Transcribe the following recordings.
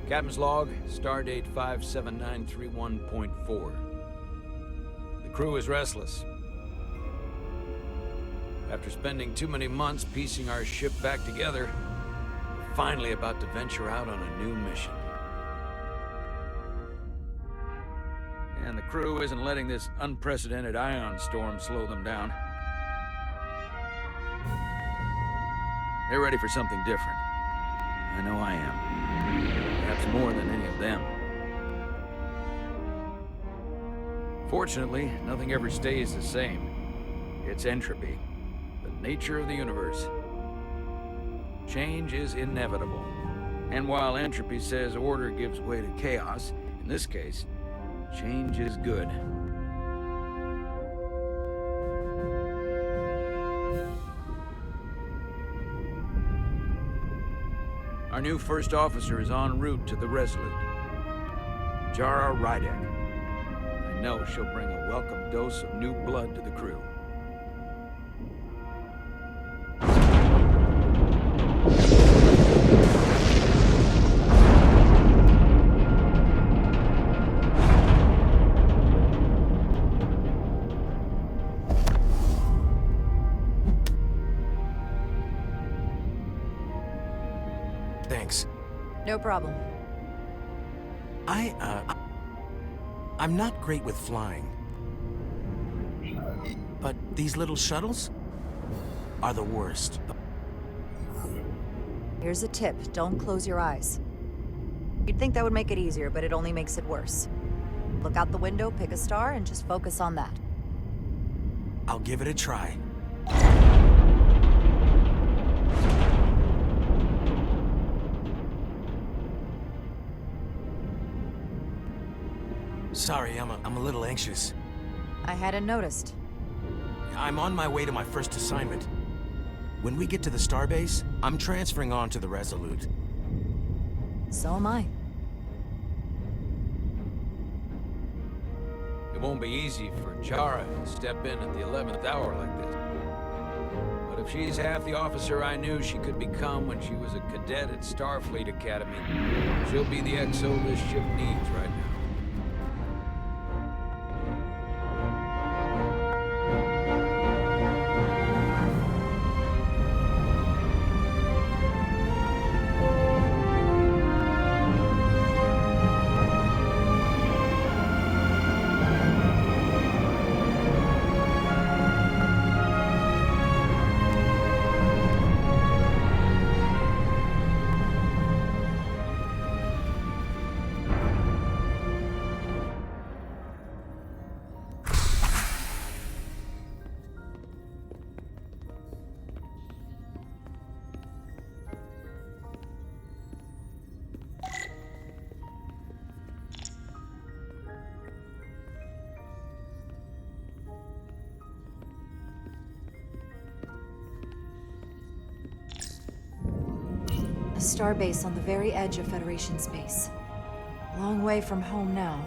Captain's log, stardate 57931.4. The crew is restless. After spending too many months piecing our ship back together, we're finally about to venture out on a new mission. And the crew isn't letting this unprecedented ion storm slow them down. They're ready for something different. I know I am. Perhaps more than any of them. Fortunately, nothing ever stays the same. It's entropy, the nature of the universe. Change is inevitable. And while entropy says order gives way to chaos, in this case, change is good. Our new first officer is en route to the Resolute. Jara Rydek. I know she'll bring a welcome dose of new blood to the crew. Thanks. No problem. I'm not great with flying. But these little shuttles are the worst. Here's a tip. Don't close your eyes. You'd think that would make it easier, but it only makes it worse. Look out the window, pick a star, and just focus on that. I'll give it a try. Sorry, I'm a little anxious. I hadn't noticed. I'm on my way to my first assignment. When we get to the starbase, I'm transferring on to the Resolute. So am I. It won't be easy for Jara to step in at the 11th hour like this. But if she's half the officer I knew she could become when she was a cadet at Starfleet Academy, she'll be the XO this ship needs right now. A starbase on the very edge of Federation space. Long way from home now.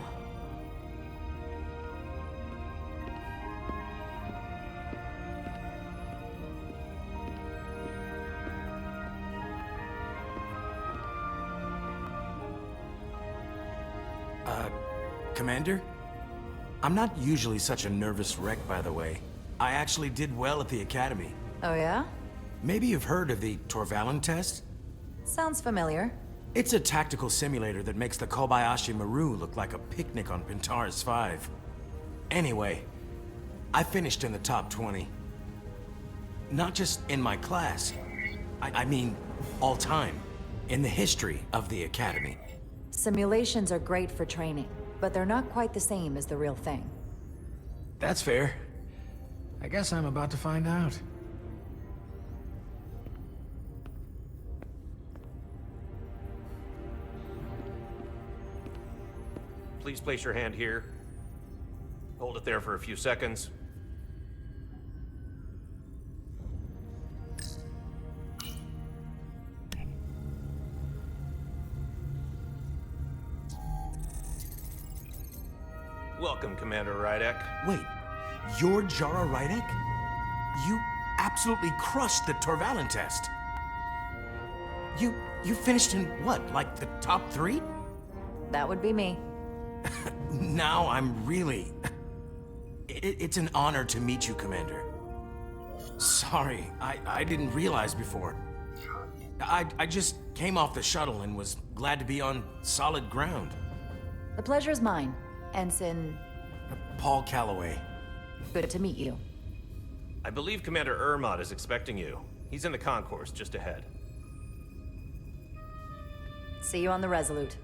Commander? I'm not usually such a nervous wreck, by the way. I actually did well at the Academy. Oh yeah? Maybe you've heard of the Torvalin test? Sounds familiar. It's a tactical simulator that makes the Kobayashi Maru look like a picnic on Pintaris 5. Anyway, I finished in the top 20. Not just in my class. I mean, all time. In the history of the Academy. Simulations are great for training, but they're not quite the same as the real thing. That's fair. I guess I'm about to find out. Please place your hand here. Hold it there for a few seconds. Welcome, Commander Rydek. Wait, you're Jara Rydek? You absolutely crushed the Torvalin test. You finished in what, like the top 3? That would be me. Now I'm really... It's an honor to meet you, Commander. Sorry, I didn't realize before. I just came off the shuttle and was glad to be on solid ground. The pleasure's mine, Ensign. Paul Calloway. Good to meet you. I believe Commander Ermot is expecting you. He's in the concourse just ahead. See you on the Resolute.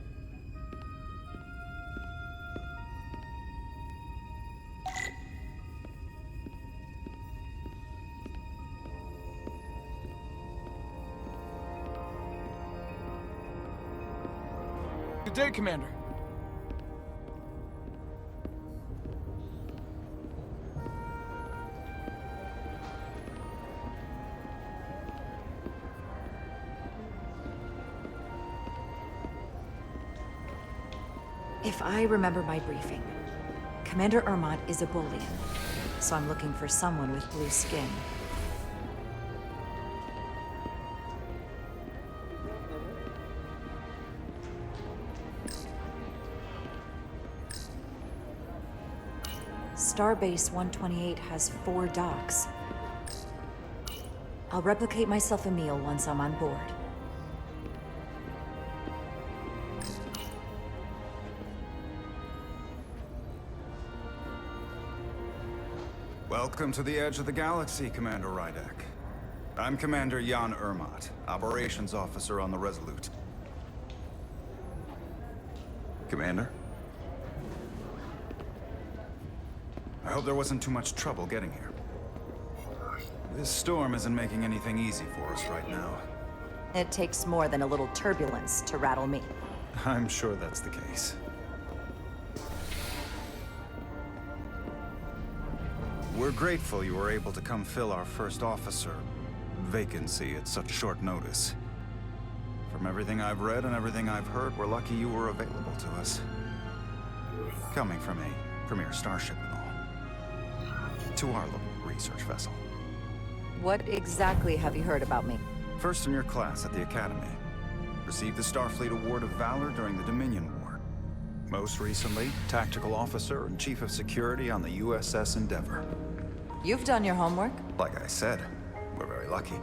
Good day, Commander. If I remember my briefing, Commander Ermot is a Bolian, so I'm looking for someone with blue skin. Starbase 128 has 4 docks. I'll replicate myself a meal once I'm on board. Welcome to the edge of the galaxy, Commander Rydek. I'm Commander Jan Ermot, Operations Officer on the Resolute. Commander? I hope there wasn't too much trouble getting here. This storm isn't making anything easy for us right now. It takes more than a little turbulence to rattle me. I'm sure that's the case. We're grateful you were able to come fill our first officer vacancy at such short notice. From everything I've read and everything I've heard, we're lucky you were available to us. Coming from a premier starship and all. To our little research vessel. What exactly have you heard about me? First in your class at the Academy. Received the Starfleet Award of Valor during the Dominion War. Most recently, Tactical Officer and Chief of Security on the USS Endeavor. You've done your homework. Like I said, we're very lucky.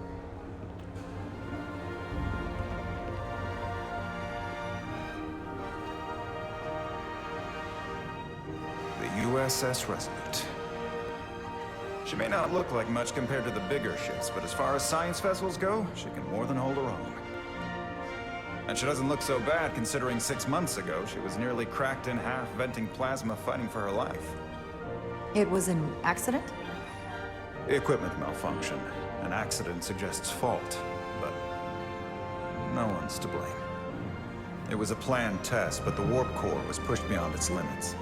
The USS Resolute. She may not look like much compared to the bigger ships, but as far as science vessels go, she can more than hold her own. And she doesn't look so bad considering 6 months ago she was nearly cracked in half, venting plasma, fighting for her life. It was an accident? Equipment malfunction. An accident suggests fault, but no one's to blame. It was a planned test, but the warp core was pushed beyond its limits.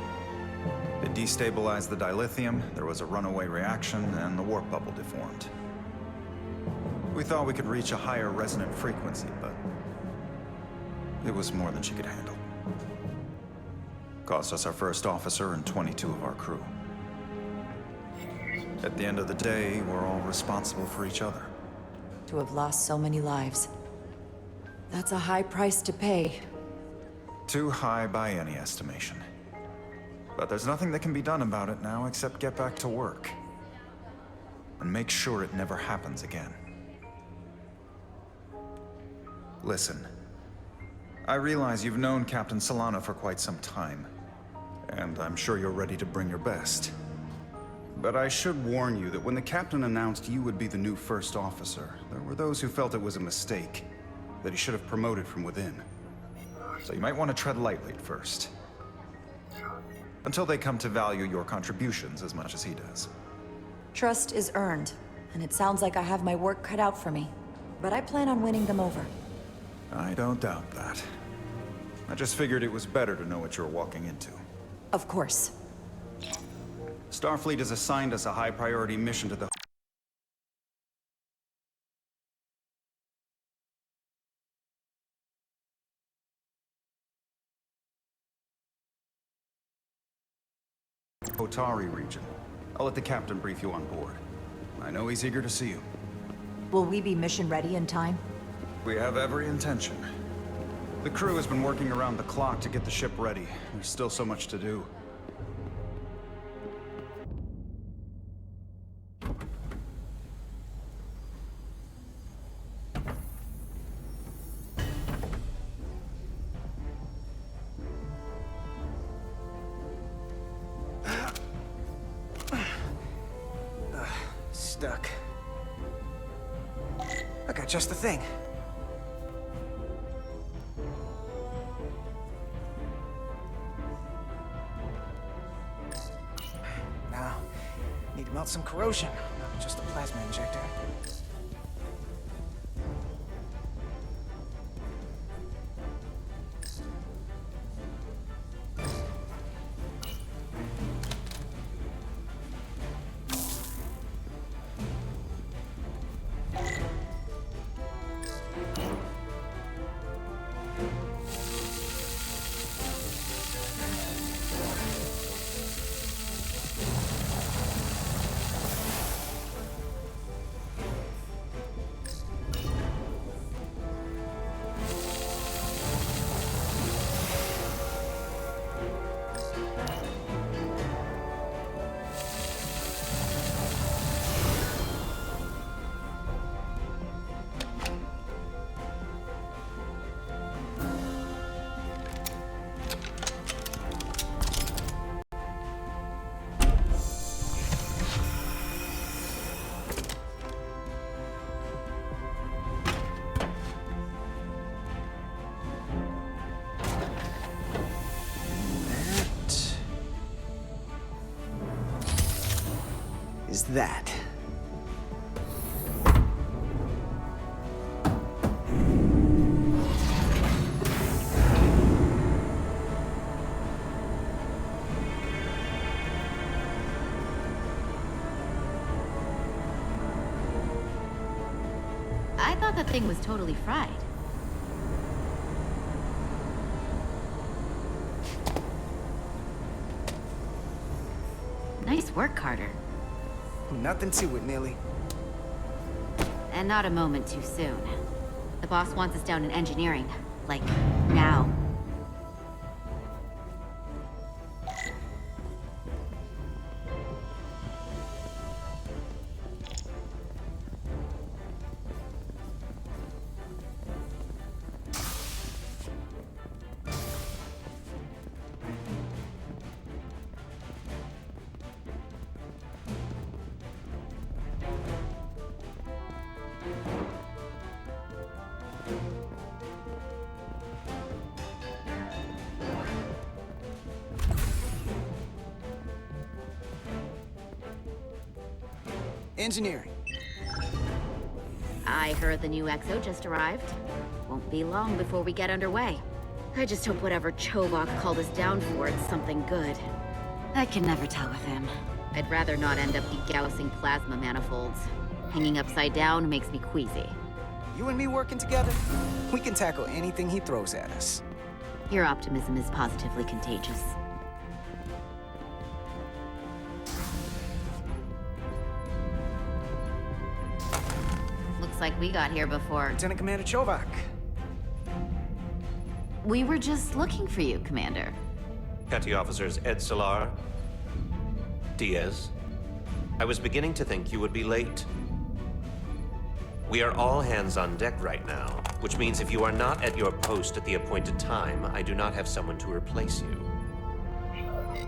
It destabilized the dilithium, there was a runaway reaction, and the warp bubble deformed. We thought we could reach a higher resonant frequency, but it was more than she could handle. Cost us our first officer and 22 of our crew. At the end of the day, we're all responsible for each other. To have lost so many lives. That's a high price to pay. Too high by any estimation. But there's nothing that can be done about it now except get back to work. And make sure it never happens again. Listen. I realize you've known Captain Solana for quite some time. And I'm sure you're ready to bring your best. But I should warn you that when the captain announced you would be the new first officer, there were those who felt it was a mistake, that he should have promoted from within. So you might want to tread lightly at first. Until they come to value your contributions as much as he does. Trust is earned, and it sounds like I have my work cut out for me. But I plan on winning them over. I don't doubt that. I just figured it was better to know what you're walking into. Of course. Starfleet has assigned us a high-priority mission to the Otari region. I'll let the captain brief you on board. I know he's eager to see you. Will we be mission ready in time? We have every intention. The crew has been working around the clock to get the ship ready. There's still so much to do. Stuck. I got just the thing. Now, need to melt some corrosion. Not just a plasma injector. Is that. I thought that thing was totally fried. Nice work, Carter. Nothing to it, Millie. And not a moment too soon. The boss wants us down in engineering. Like, now. Engineering. I heard the new XO just arrived. Won't be long before we get underway. I just hope whatever Chovok called us down for is something good. I can never tell with him. I'd rather not end up degaussing plasma manifolds. Hanging upside down makes me queasy. You and me working together, we can tackle anything he throws at us. Your optimism is positively contagious. Looks like we got here before. Lieutenant Commander Chovok. We were just looking for you, Commander. Petty Officers Ed Solar, Diaz. I was beginning to think you would be late. We are all hands on deck right now, which means if you are not at your post at the appointed time, I do not have someone to replace you.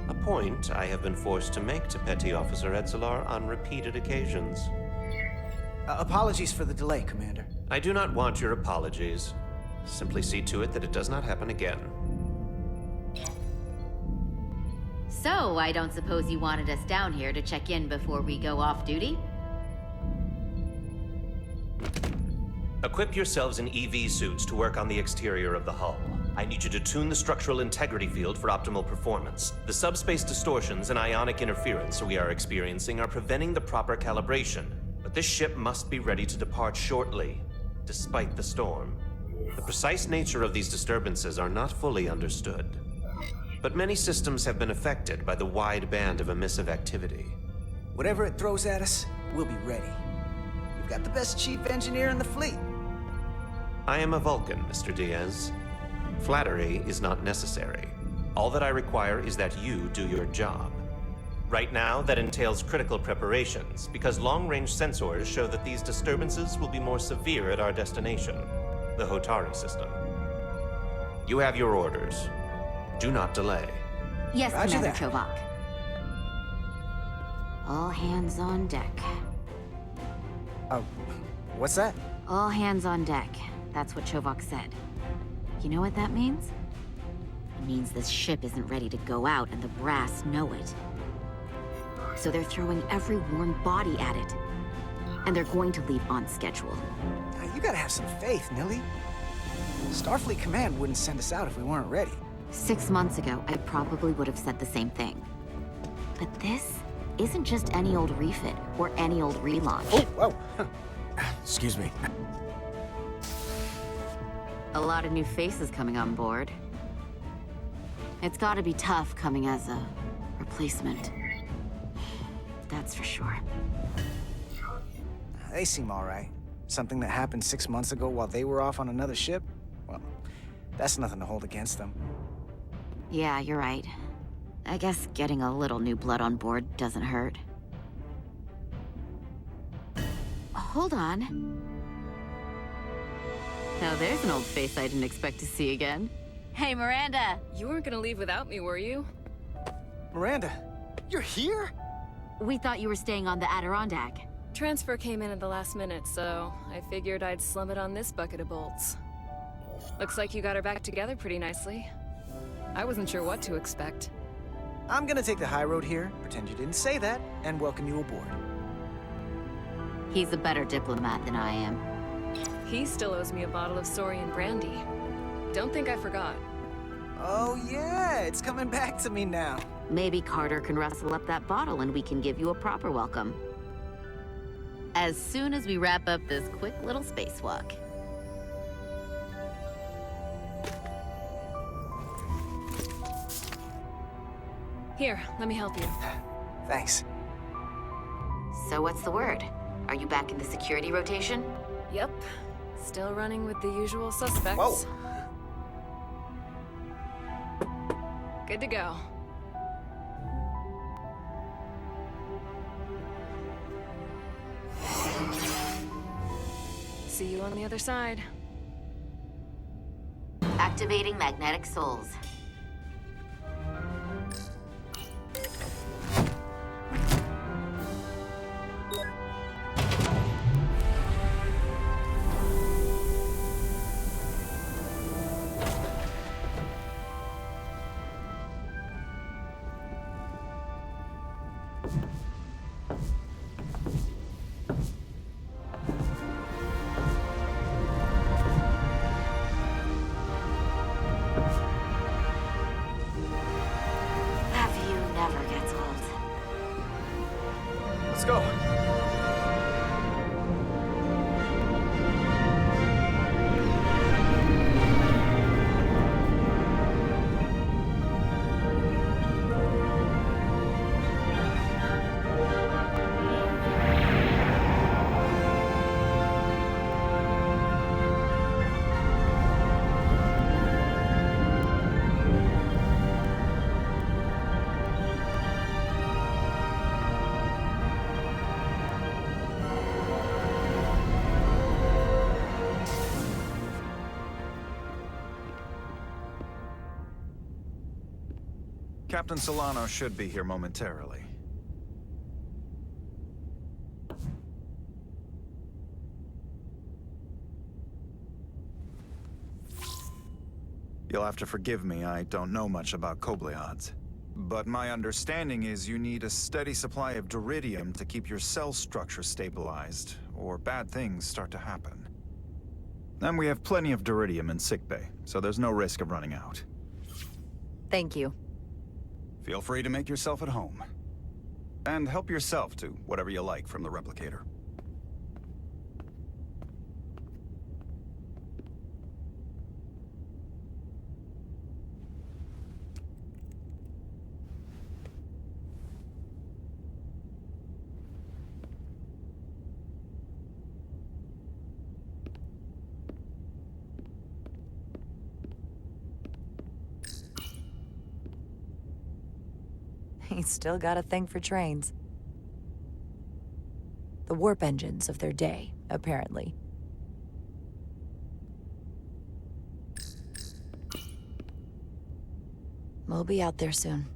A point I have been forced to make to Petty Officer Edzelar on repeated occasions. Apologies for the delay, Commander. I do not want your apologies. Simply see to it that it does not happen again. So, I don't suppose you wanted us down here to check in before we go off duty? Equip yourselves in EV suits to work on the exterior of the hull. I need you to tune the structural integrity field for optimal performance. The subspace distortions and ionic interference we are experiencing are preventing the proper calibration. But this ship must be ready to depart shortly, despite the storm. The precise nature of these disturbances are not fully understood. But many systems have been affected by the wide band of emissive activity. Whatever it throws at us, we'll be ready. We've got the best chief engineer in the fleet. I am a Vulcan, Mr. Diaz. Flattery is not necessary. All that I require is that you do your job. Right now, that entails critical preparations, because long-range sensors show that these disturbances will be more severe at our destination, the Hotari system. You have your orders. Do not delay. Yes, Roger Commander that. Chovak. All hands on deck. What's that? All hands on deck. That's what Chovak said. You know what that means? It means this ship isn't ready to go out, and the brass know it. So they're throwing every warm body at it. And they're going to leave on schedule. Now, you gotta have some faith, Nilly. Starfleet Command wouldn't send us out if we weren't ready. 6 months ago, I probably would have said the same thing. But this isn't just any old refit or any old relaunch. Oh, whoa. Excuse me. A lot of new faces coming on board. It's gotta be tough coming as a replacement. That's for sure. They seem all right. Something that happened 6 months ago while they were off on another ship? Well, that's nothing to hold against them. Yeah, you're right. I guess getting a little new blood on board doesn't hurt. Hold on. Now there's an old face I didn't expect to see again. Hey, Miranda! You weren't gonna leave without me, were you? Miranda, you're here? We thought you were staying on the Adirondack. Transfer came in at the last minute, so I figured I'd slum it on this bucket of bolts. Looks like you got her back together pretty nicely. I wasn't sure what to expect. I'm gonna take the high road here, pretend you didn't say that, and welcome you aboard. He's a better diplomat than I am. He still owes me a bottle of Saurian brandy. Don't think I forgot. Oh yeah, it's coming back to me now. Maybe Carter can rustle up that bottle and we can give you a proper welcome. As soon as we wrap up this quick little spacewalk. Here, let me help you. Thanks. So what's the word? Are you back in the security rotation? Yep. Still running with the usual suspects. Whoa. Good to go. See you on the other side. Activating magnetic souls. Let's go. Captain Solano should be here momentarily. You'll have to forgive me, I don't know much about Kobleods. But my understanding is you need a steady supply of duridium to keep your cell structure stabilized, or bad things start to happen. And we have plenty of duridium in sickbay, so there's no risk of running out. Thank you. Feel free to make yourself at home. And help yourself to whatever you like from the replicator. He's still got a thing for trains. The warp engines of their day, apparently. We'll be out there soon.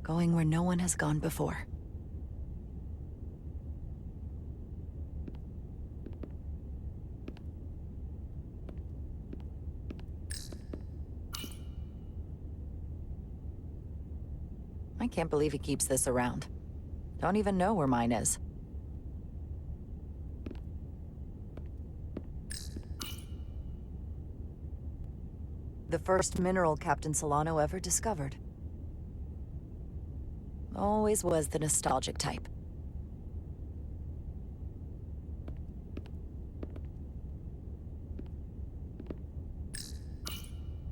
Going where no one has gone before. I can't believe he keeps this around. Don't even know where mine is. The first mineral Captain Solano ever discovered. Always was the nostalgic type.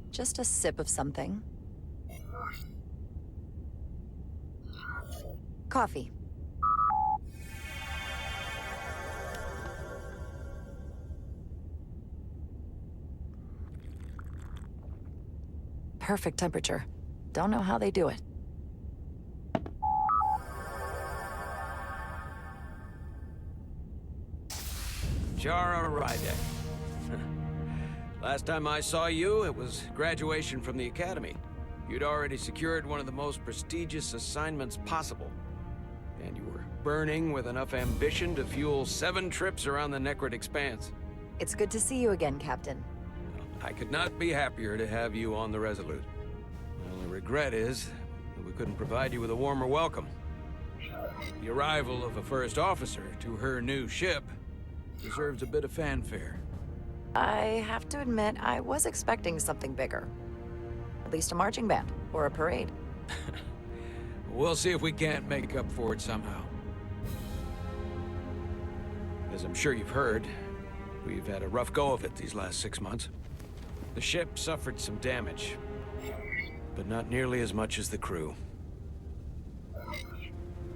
Just a sip of something. Coffee. Perfect temperature. Don't know how they do it. Jara Ryder. Last time I saw you, it was graduation from the Academy. You'd already secured one of the most prestigious assignments possible. And you were burning with enough ambition to fuel 7 trips around the Necrid Expanse. It's good to see you again, Captain. I could not be happier to have you on the Resolute. My only regret is that we couldn't provide you with a warmer welcome. The arrival of a first officer to her new ship deserves a bit of fanfare. I have to admit, I was expecting something bigger. At least a marching band, or a parade. We'll see if we can't make up for it somehow. As I'm sure you've heard, we've had a rough go of it these last 6 months. The ship suffered some damage, but not nearly as much as the crew.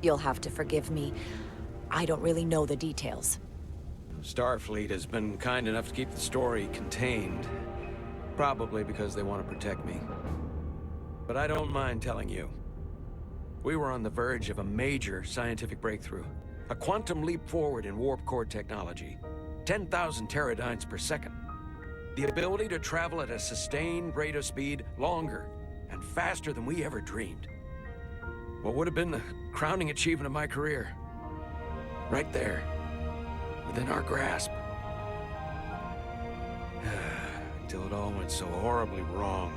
You'll have to forgive me. I don't really know the details. Starfleet has been kind enough to keep the story contained, probably because they want to protect me. But I don't mind telling you. We were on the verge of a major scientific breakthrough. A quantum leap forward in warp core technology. 10,000 teradynes per second. The ability to travel at a sustained rate of speed longer and faster than we ever dreamed. What would have been the crowning achievement of my career? Right there, within our grasp. Until it all went so horribly wrong.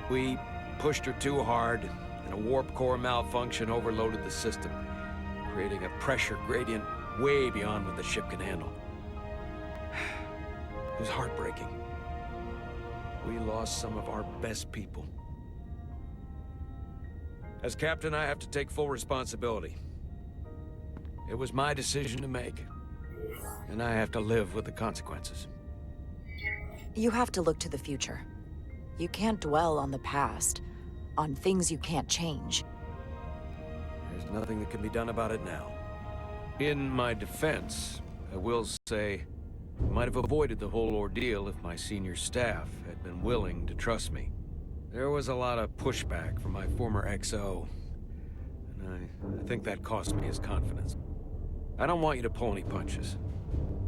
We pushed her too hard, and a warp core malfunction overloaded the system, creating a pressure gradient way beyond what the ship can handle. It was heartbreaking. We lost some of our best people. As captain, I have to take full responsibility. It was my decision to make, and I have to live with the consequences. You have to look to the future. You can't dwell on the past, on things you can't change. There's nothing that can be done about it now. In my defense, I will say, I might have avoided the whole ordeal if my senior staff had been willing to trust me. There was a lot of pushback from my former XO, and I think that cost me his confidence. I don't want you to pull any punches.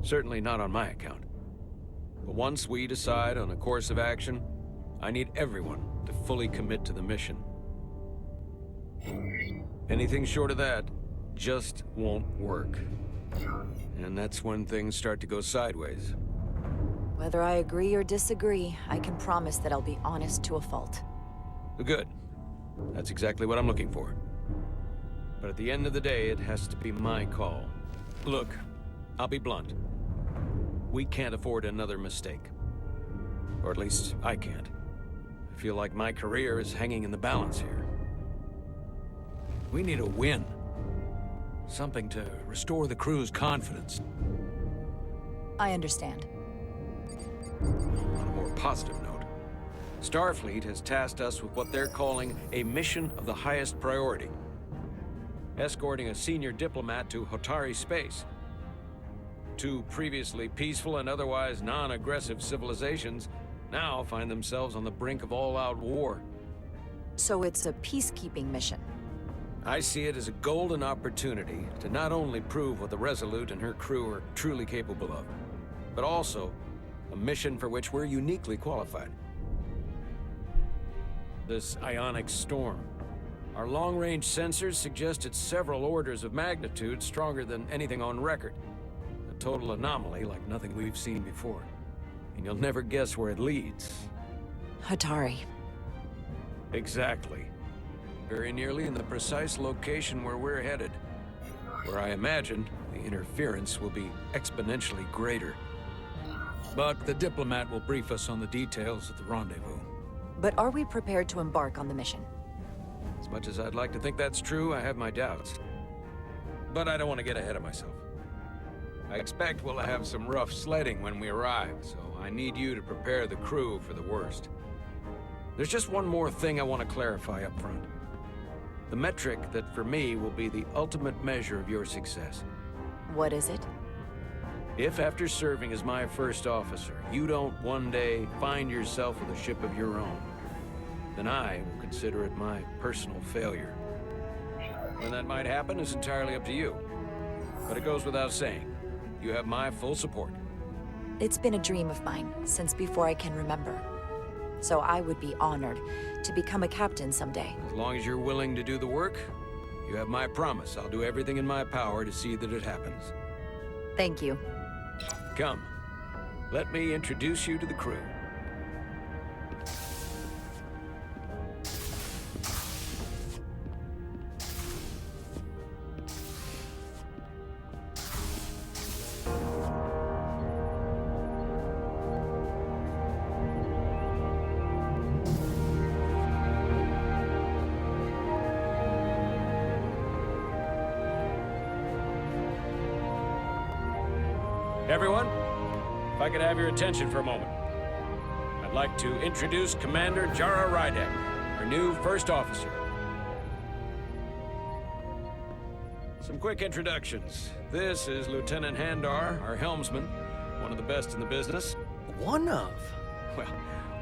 Certainly not on my account. But once we decide on a course of action, I need everyone to fully commit to the mission. Anything short of that just won't work. And that's when things start to go sideways. Whether I agree or disagree, I can promise that I'll be honest to a fault. Good. That's exactly what I'm looking for. But at the end of the day, it has to be my call. Look, I'll be blunt. We can't afford another mistake. Or at least, I can't. I feel like my career is hanging in the balance here. We need a win. Something to restore the crew's confidence. I understand. On a more positive note, Starfleet has tasked us with what they're calling a mission of the highest priority. Escorting a senior diplomat to Hotari space. 2 previously peaceful and otherwise non-aggressive civilizations now find themselves on the brink of all-out war. So it's a peacekeeping mission. I see it as a golden opportunity to not only prove what the Resolute and her crew are truly capable of, but also a mission for which we're uniquely qualified. This ionic storm. Our long-range sensors suggest it's several orders of magnitude stronger than anything on record. A total anomaly like nothing we've seen before. And you'll never guess where it leads. Hatari. Exactly. Very nearly in the precise location where we're headed. Where I imagine the interference will be exponentially greater. But the diplomat will brief us on the details at the rendezvous. But are we prepared to embark on the mission? As much as I'd like to think that's true, I have my doubts. But I don't want to get ahead of myself. I expect we'll have some rough sledding when we arrive, so I need you to prepare the crew for the worst. There's just one more thing I want to clarify up front. The metric that for me will be the ultimate measure of your success. What is it? If after serving as my first officer, you don't one day find yourself with a ship of your own, then I will consider it my personal failure. When that might happen is entirely up to you. But it goes without saying, you have my full support. It's been a dream of mine since before I can remember. So I would be honored to become a captain someday. As long as you're willing to do the work, you have my promise. I'll do everything in my power to see that it happens. Thank you. Come, let me introduce you to the crew. Everyone, if I could have your attention for a moment. I'd like to introduce Commander Jara Rydek, our new first officer. Some quick introductions. This is Lieutenant Handar, our helmsman, one of the best in the business. One of? Well,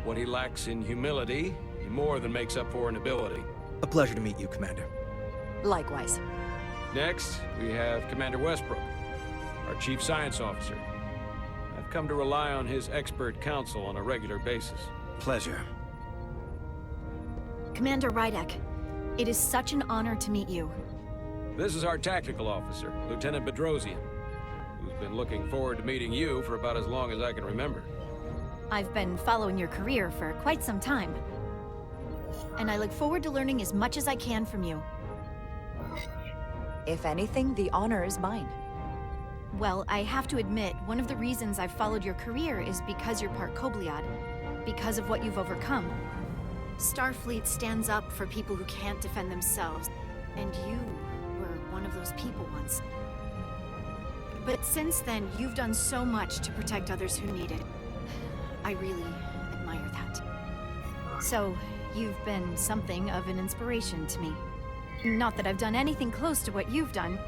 what he lacks in humility, he more than makes up for in ability. A pleasure to meet you, Commander. Likewise. Next, we have Commander Westbrook, our Chief Science Officer. I've come to rely on his expert counsel on a regular basis. Pleasure. Commander Rydek, it is such an honor to meet you. This is our Tactical Officer, Lieutenant Bedrosian, who's been looking forward to meeting you for about as long as I can remember. I've been following your career for quite some time. And I look forward to learning as much as I can from you. If anything, the honor is mine. Well, I have to admit, one of the reasons I've followed your career is because you're part Kobliad, because of what you've overcome. Starfleet stands up for people who can't defend themselves, and you were one of those people once. But since then, you've done so much to protect others who need it. I really admire that. So, you've been something of an inspiration to me. Not that I've done anything close to what you've done.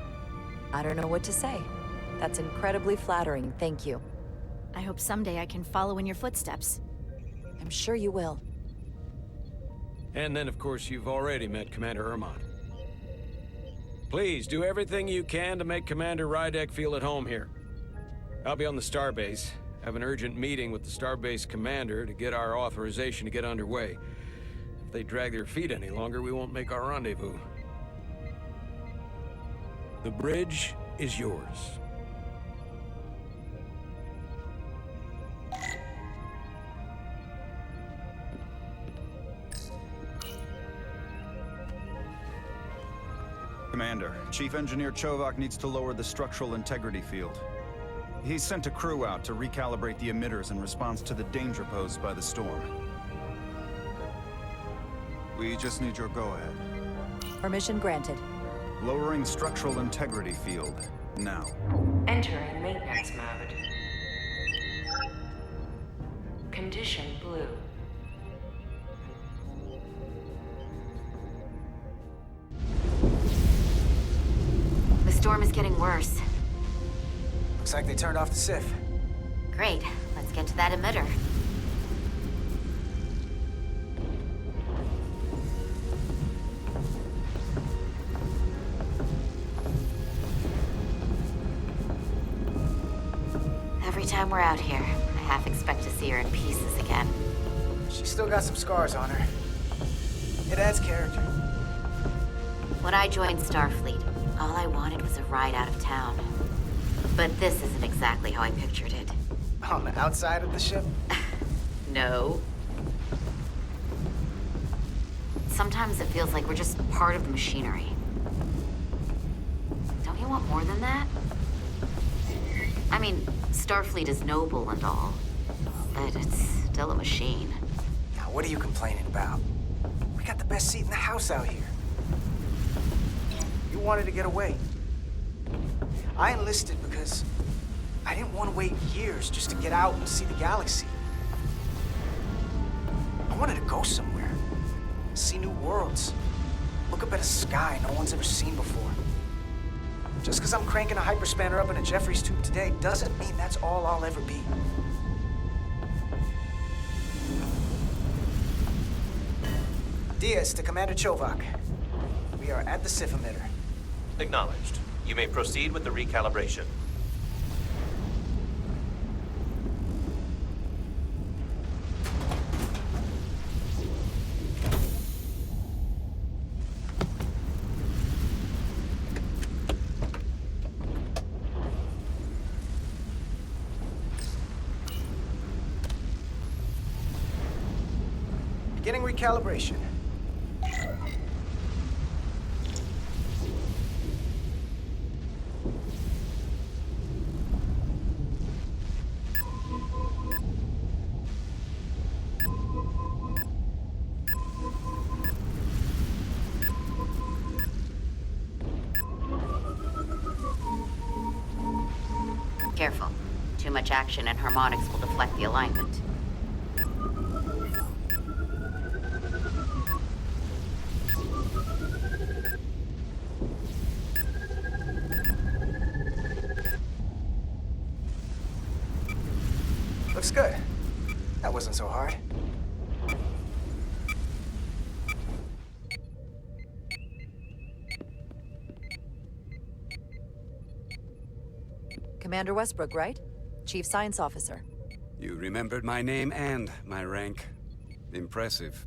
I don't know what to say. That's incredibly flattering, thank you. I hope someday I can follow in your footsteps. I'm sure you will. And then, of course, you've already met Commander Ermont. Please, do everything you can to make Commander Rydek feel at home here. I'll be on the starbase. Have an urgent meeting with the starbase commander to get our authorization to get underway. If they drag their feet any longer, we won't make our rendezvous. The bridge is yours. Commander, Chief Engineer Chovak needs to lower the structural integrity field. He's sent a crew out to recalibrate the emitters in response to the danger posed by the storm. We just need your go-ahead. Permission granted. Lowering structural integrity field, now. Entering maintenance mode. Condition blue. The storm is getting worse. Looks like they turned off the SIF. Great. Let's get to that emitter. time we're out here, I half expect to see her in pieces again. She's still got some scars on her. It adds character. When I joined Starfleet, all I wanted was a ride out of town. But this isn't exactly how I pictured it. On the outside of the ship? No. Sometimes it feels like we're just part of the machinery. Don't you want more than that? I mean, Starfleet is noble and all, but it's still a machine. Now, what are you complaining about? We got the best seat in the house out here. You wanted to get away. I enlisted because I didn't want to wait years just to get out and see the galaxy. I wanted to go somewhere, see new worlds, look up at a sky no one's ever seen before. Just because I'm cranking a hyperspanner up in a Jeffries tube today doesn't mean that's all I'll ever be. Diaz to Commander Chovak. We are at the Sif emitter. Acknowledged. You may proceed with the recalibration. Beginning recalibration. Careful. Too much action and harmonics will deflect the alignment. Looks good. That wasn't so hard. Commander Westbrook, right? Chief Science Officer. You remembered my name and my rank. Impressive.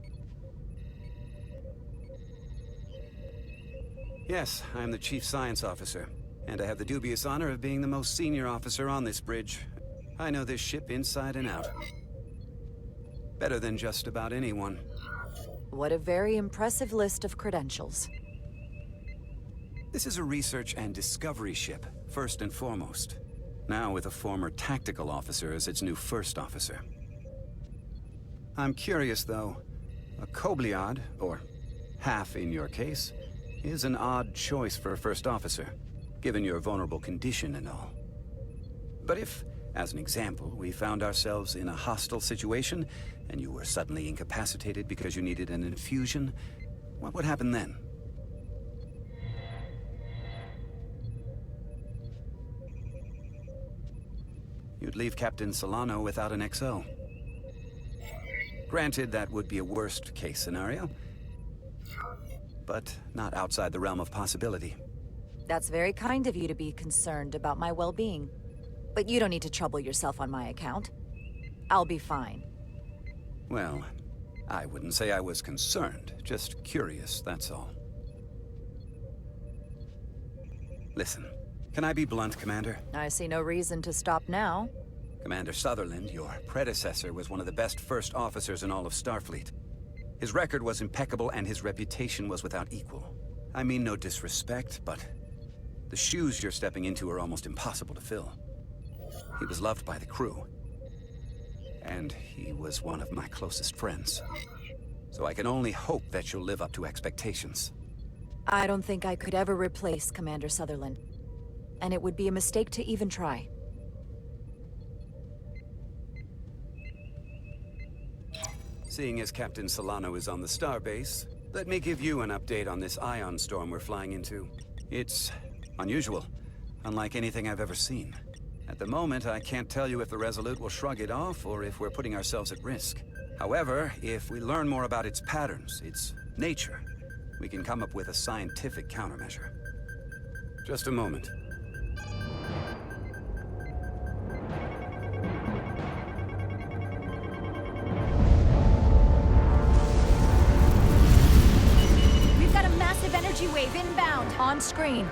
Yes, I'm the Chief Science Officer, and I have the dubious honor of being the most senior officer on this bridge. I know this ship inside and out. Better than just about anyone. What a very impressive list of credentials. This is a research and discovery ship, first and foremost. Now with a former tactical officer as its new first officer. I'm curious, though. A Kobliad, or half in your case, is an odd choice for a first officer, given your vulnerable condition and all. But if, as an example, we found ourselves in a hostile situation, and you were suddenly incapacitated because you needed an infusion, what would happen then? You'd leave Captain Solano without an XO. Granted, that would be a worst-case scenario, but not outside the realm of possibility. That's very kind of you to be concerned about my well-being. But you don't need to trouble yourself on my account. I'll be fine. Well, I wouldn't say I was concerned, just curious, that's all. Listen, can I be blunt, Commander? I see no reason to stop now. Commander Sutherland, your predecessor, was one of the best first officers in all of Starfleet. His record was impeccable and his reputation was without equal. I mean no disrespect, but the shoes you're stepping into are almost impossible to fill. He was loved by the crew. And he was one of my closest friends. So I can only hope that you'll live up to expectations. I don't think I could ever replace Commander Sutherland. And it would be a mistake to even try. Seeing as Captain Solano is on the starbase, let me give you an update on this ion storm we're flying into. It's unusual, unlike anything I've ever seen. At the moment, I can't tell you if the Resolute will shrug it off or if we're putting ourselves at risk. However, if we learn more about its patterns, its nature, we can come up with a scientific countermeasure. Just a moment. wave inbound. On screen.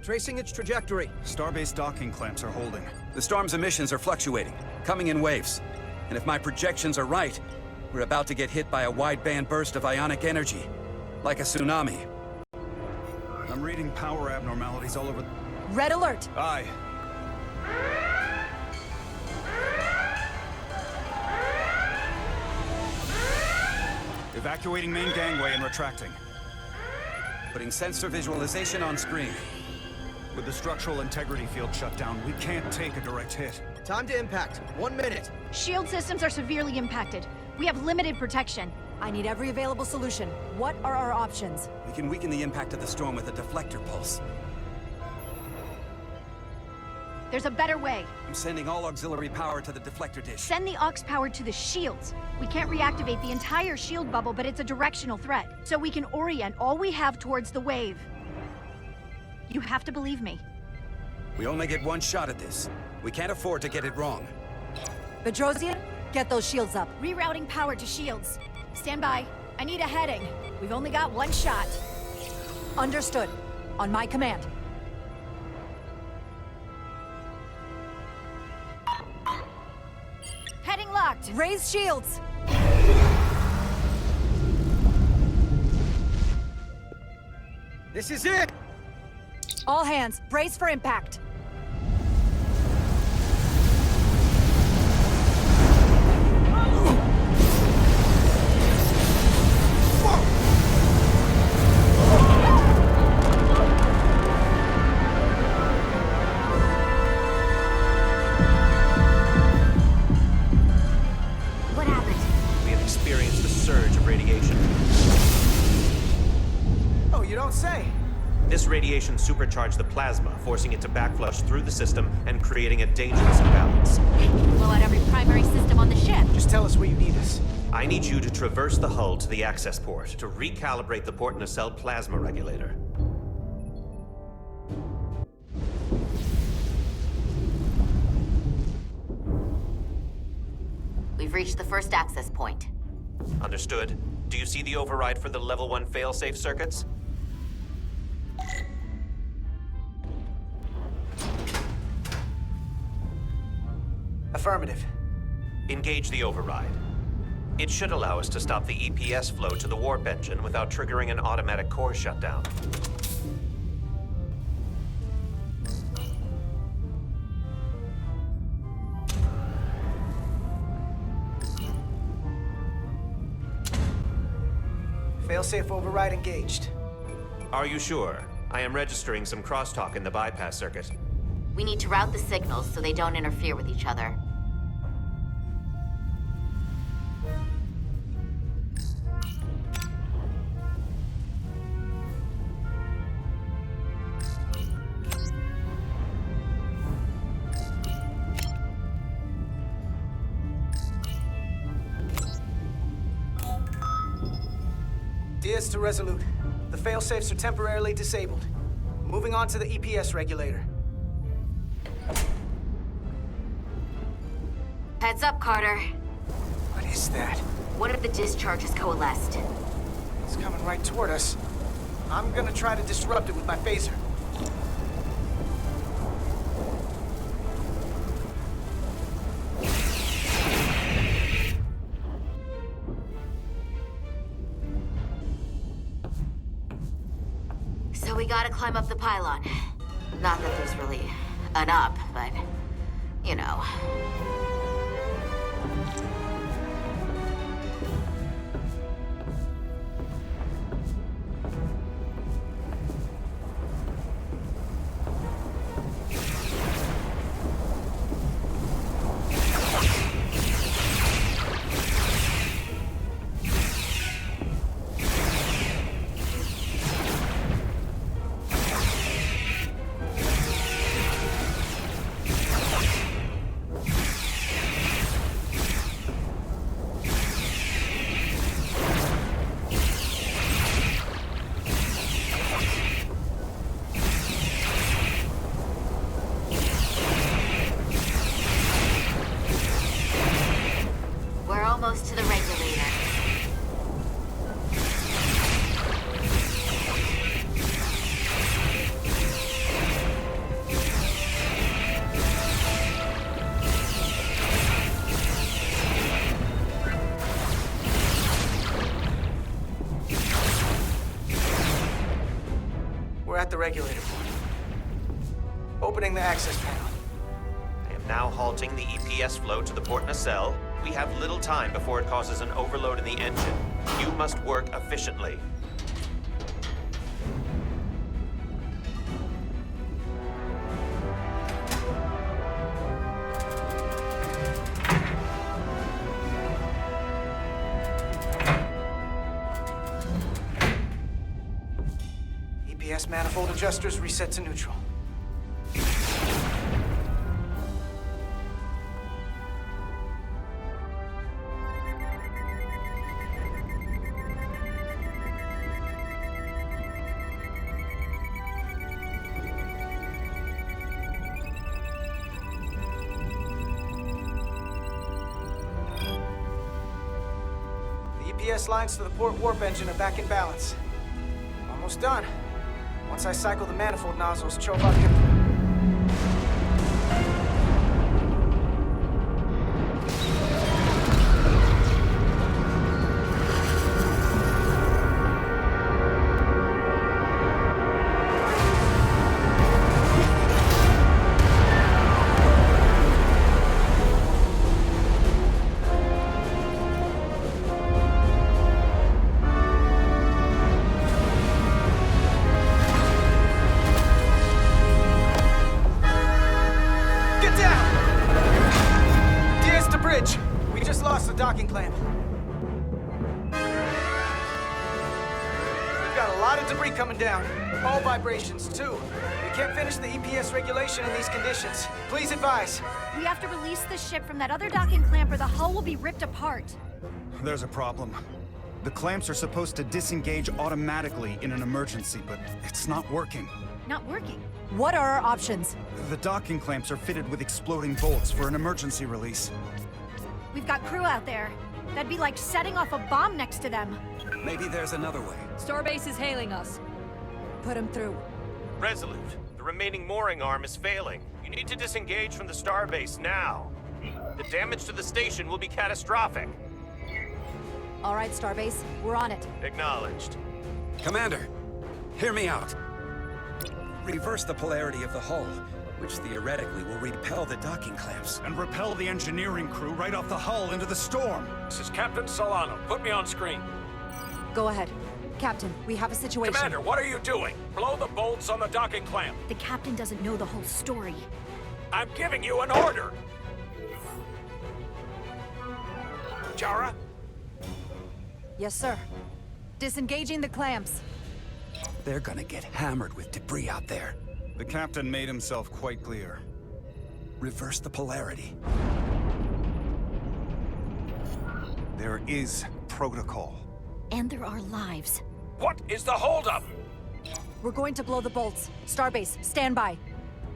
Tracing its trajectory. Starbase docking clamps are holding. The storm's emissions are fluctuating, coming in waves. And if my projections are right, we're about to get hit by a wideband burst of ionic energy. Like a tsunami. I'm reading power abnormalities all over. Red alert. Aye. Evacuating main gangway and retracting. Putting sensor visualization on screen. With the structural integrity field shut down, we can't take a direct hit. Time to impact. 1 minute. Shield systems are severely impacted. We have limited protection. I need every available solution. What are our options? We can weaken the impact of the storm with a deflector pulse. There's a better way. I'm sending all auxiliary power to the deflector dish. Send the aux power to the shields. We can't reactivate the entire shield bubble, but it's a directional threat. So we can orient all we have towards the wave. You have to believe me. We only get one shot at this. We can't afford to get it wrong. Bedrosian, get those shields up. Rerouting power to shields. Stand by. I need a heading. We've only got one shot. Understood. On my command. Heading locked. Raise shields. This is it! All hands, brace for impact. What happened? We have experienced a surge of radiation. Oh, you don't say. This radiation supercharged the plasma, forcing it to backflush through the system and creating a dangerous imbalance. Blow out every primary system on the ship. Just tell us where you need us. I need you to traverse the hull to the access port to recalibrate the port nacelle plasma regulator. We've reached the first access point. Understood. Do you see the override for the level 1 failsafe circuits? Affirmative. Engage the override. It should allow us to stop the EPS flow to the warp engine without triggering an automatic core shutdown. Failsafe override engaged. Are you sure? I am registering some crosstalk in the bypass circuit. We need to route the signals so they don't interfere with each other. Diaz to Resolute. The failsafes are temporarily disabled. Moving on to the EPS regulator. Heads up, Carter. What is that? One of the discharges coalesced. It's coming right toward us. I'm gonna try to disrupt it with my phaser. So we gotta climb up the pylon. Not that there's really an up, but, you know. at the regulator board. Opening the access panel. I am now halting the EPS flow to the port nacelle. We have little time before it causes an overload in the engine. You must work efficiently. EPS manifold adjusters reset to neutral. EPS lines to the port warp engine are back in balance. Almost done. Once I cycle the manifold nozzles, Chovak can... docking clamp. We've got a lot of debris coming down. All vibrations, too. We can't finish the EPS regulation in these conditions. Please advise. We have to release the ship from that other docking clamp or the hull will be ripped apart. There's a problem. The clamps are supposed to disengage automatically in an emergency, but it's not working. Not working? What are our options? The docking clamps are fitted with exploding bolts for an emergency release. We've got crew out there. That'd be like setting off a bomb next to them. Maybe there's another way. Starbase is hailing us. Put him through. Resolute, the remaining mooring arm is failing. You need to disengage from the starbase now. The damage to the station will be catastrophic. All right, Starbase, we're on it. Acknowledged. Commander, hear me out. Reverse the polarity of the hull, which theoretically will repel the docking clamps. And repel the engineering crew right off the hull into the storm. This is Captain Solano. Put me on screen. Go ahead. Captain, we have a situation. Commander, what are you doing? Blow the bolts on the docking clamp. The captain doesn't know the whole story. I'm giving you an order. Jara? Yes, sir. Disengaging the clamps. They're gonna get hammered with debris out there. The captain made himself quite clear. Reverse the polarity. There is protocol. And there are lives. What is the holdup? We're going to blow the bolts. Starbase, stand by.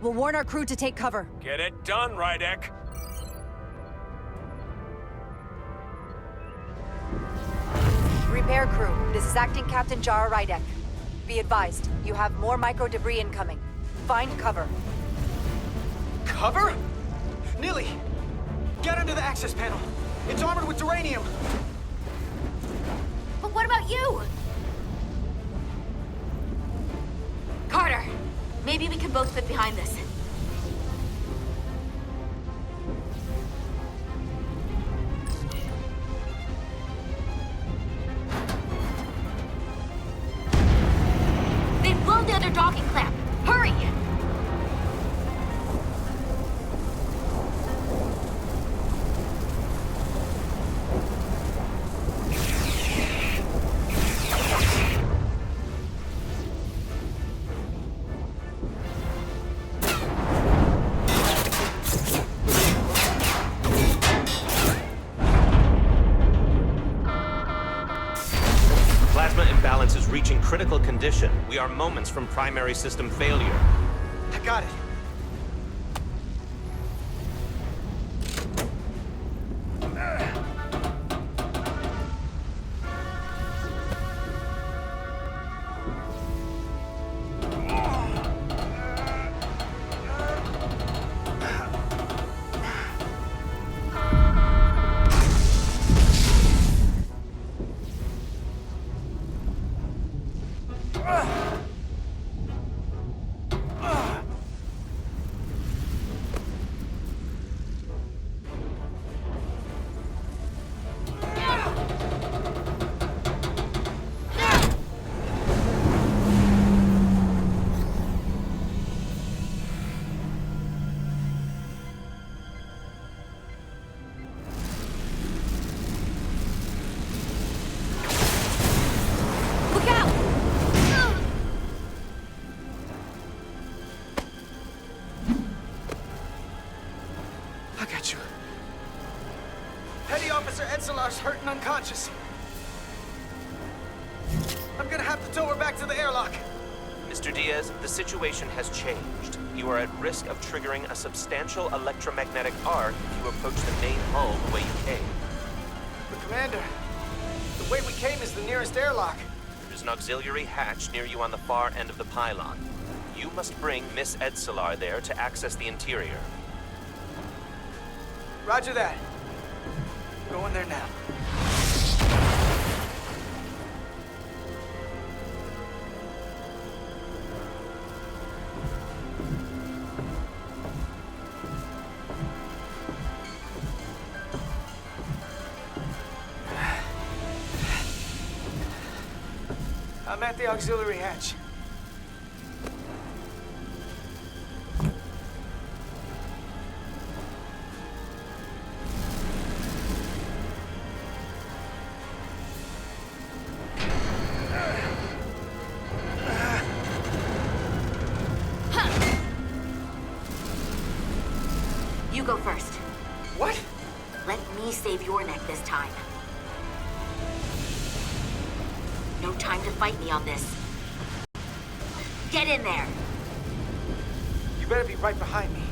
We'll warn our crew to take cover. Get it done, Rydek. Repair crew, this is Acting Captain Jara Rydek. Be advised, you have more micro debris incoming. Find cover. Cover? Nilly, get under the access panel. It's armored with duranium. But what about you? Carter, maybe we can both fit behind this. They've blown the other docking clamp. Hurry! Reaching critical condition. We are moments from primary system failure. I got it. Star's hurt and unconscious. I'm gonna have to tow her back to the airlock. Mr. Diaz, the situation has changed. You are at risk of triggering a substantial electromagnetic arc if you approach the main hull the way you came. But Commander, the way we came is the nearest airlock. There's an auxiliary hatch near you on the far end of the pylon. You must bring Miss Edsolar there to access the interior. Roger that. Going there now. I'm at the auxiliary hatch. You go first. What? Let me save your neck this time. No time to fight me on this. Get in there! You better be right behind me.